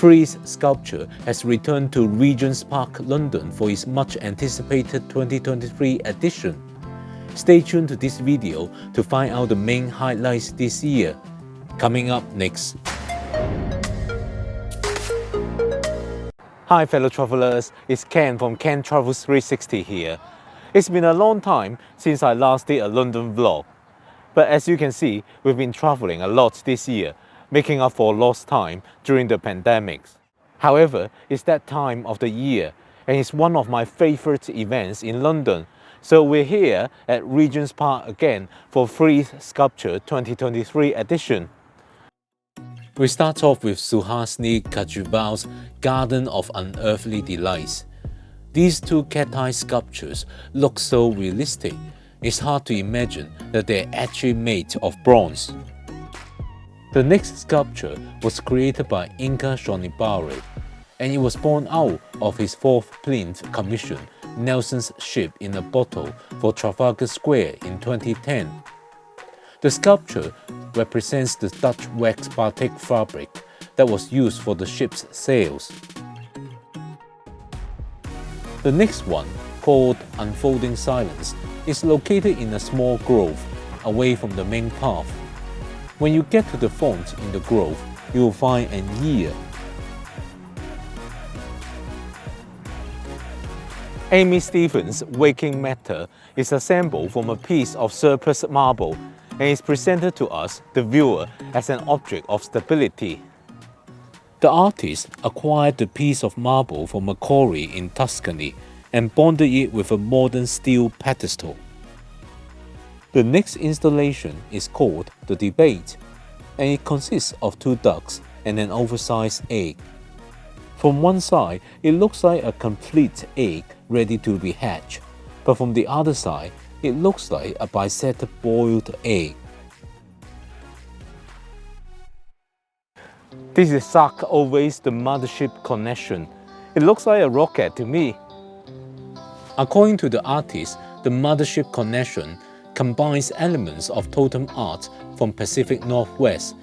Frieze sculpture has returned to Regent's Park, London for its much anticipated 2023 edition. Stay tuned to this video to find out the main highlights this year. Coming up next. Hi fellow travelers, it's Ken from Ken Travels 360 here. It's been a long time since I last did a London vlog. But as you can see, we've been traveling a lot this year, making up for lost time during the pandemic. However, it's that time of the year, and it's one of my favorite events in London. So we're here at Regent's Park again for Frieze Sculpture 2023 edition. We start off with Suhasini Kejriwal's Garden of Unearthly Delights. These two cat-eye sculptures look so realistic, it's hard to imagine that they're actually made of bronze. The next sculpture was created by Inka Shonibare, and it was born out of his fourth plinth commission, Nelson's Ship in a Bottle, for Trafalgar Square in 2010. The sculpture represents the Dutch wax batik fabric that was used for the ship's sails. The next one, called Unfolding Silence, is located in a small grove away from the main path. When you get to the font in the grove, you will find an ear. Amy Stevens' Waking Matter is assembled from a piece of surplus marble and is presented to us, the viewer, as an object of stability. The artist acquired the piece of marble from a quarry in Tuscany and bonded it with a modern steel pedestal. The next installation is called The Debate, and it consists of two ducks and an oversized egg. From one side, it looks like a complete egg ready to be hatched, but from the other side, it looks like a bisected boiled egg. This is Sark Always the Mothership Connection. It looks like a rocket to me. According to the artist, the Mothership Connection combines elements of totem art from Pacific Northwest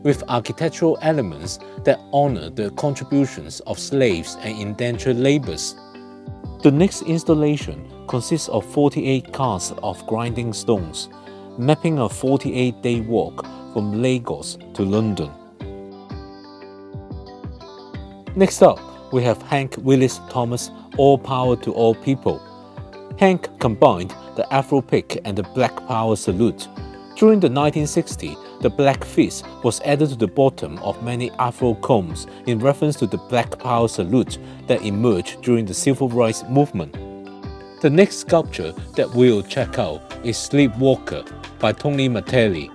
with architectural elements that honor the contributions of slaves and indentured laborers. The next installation consists of 48 casts of grinding stones, mapping a 48-day walk from Lagos to London. Next up, we have Hank Willis Thomas' All Power to All People. Hank combined the Afro pick and the Black Power salute. During the 1960s, the black fist was added to the bottom of many Afro combs in reference to the Black Power salute that emerged during the Civil Rights Movement. The next sculpture that we'll check out is Sleepwalker by Tony Mattelli,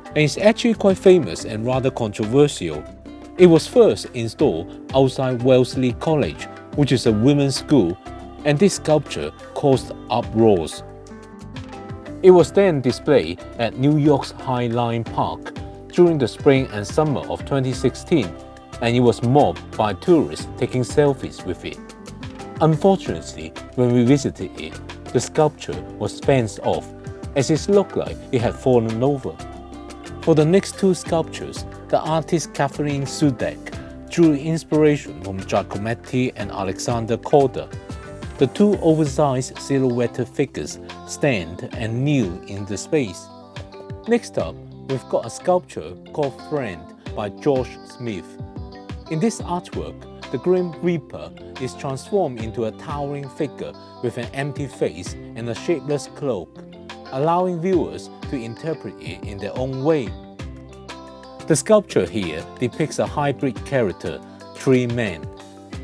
and it's actually quite famous and rather controversial. It was first installed outside Wellesley College, which is a women's school, and this sculpture caused uproars. It was then displayed at New York's High Line Park during the spring and summer of 2016, and it was mobbed by tourists taking selfies with it. Unfortunately, when we visited it, the sculpture was fenced off, as it looked like it had fallen over. For the next two sculptures, the artist Kathleen Sudek drew inspiration from Giacometti and Alexander Korda. The two oversized silhouetted figures stand and kneel in the space. Next up, we've got a sculpture called Friend by George Smith. In this artwork, the Grim Reaper is transformed into a towering figure with an empty face and a shapeless cloak, allowing viewers to interpret it in their own way. The sculpture here depicts a hybrid character, Tree Man,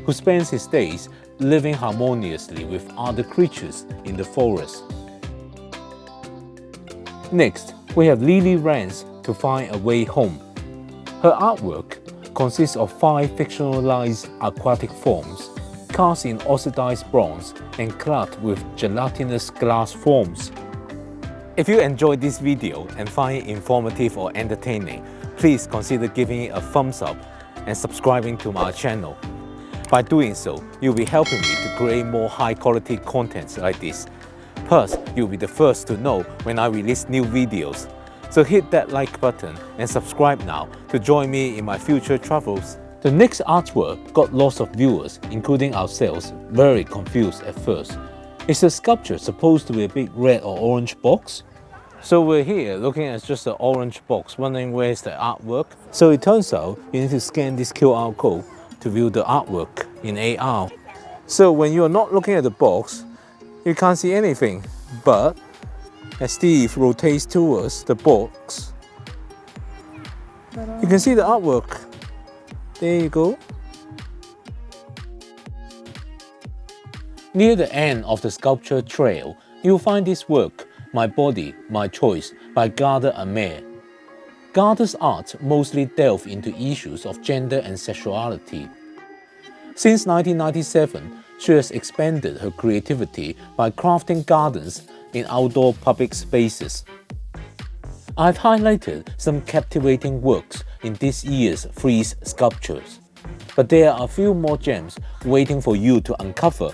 who spends his days living harmoniously with other creatures in the forest. Next, we have Lily Rance to Find a Way Home. Her artwork consists of 5 fictionalized aquatic forms, cast in oxidized bronze and clad with gelatinous glass forms. If you enjoyed this video and find it informative or entertaining, please consider giving it a thumbs up and subscribing to my channel. By doing so, you'll be helping me to create more high-quality content like this. Plus, you'll be the first to know when I release new videos. So hit that like button and subscribe now to join me in my future travels. The next artwork got lots of viewers, including ourselves, very confused at first. Is the sculpture supposed to be a big red or orange box? So we're here looking at just an orange box, wondering where's the artwork. So it turns out you need to scan this QR code to view the artwork in AR. So when you're not looking at the box, you can't see anything. But as Steve rotates towards the box, you can see the artwork. There you go. Near the end of the sculpture trail, you'll find this work, My Body, My Choice by Ghada Amer. Ghada's art mostly delved into issues of gender and sexuality. Since 1997, she has expanded her creativity by crafting gardens in outdoor public spaces. I've highlighted some captivating works in this year's Frieze Sculptures, but there are a few more gems waiting for you to uncover.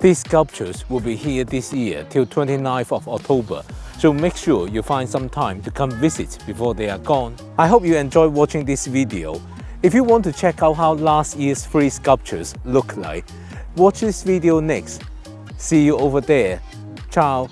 These sculptures will be here this year till 29th of October, so make sure you find some time to come visit before they are gone. I hope you enjoyed watching this video. If you want to check out how last year's Frieze Sculptures look like, watch this video next. See you over there. Ciao!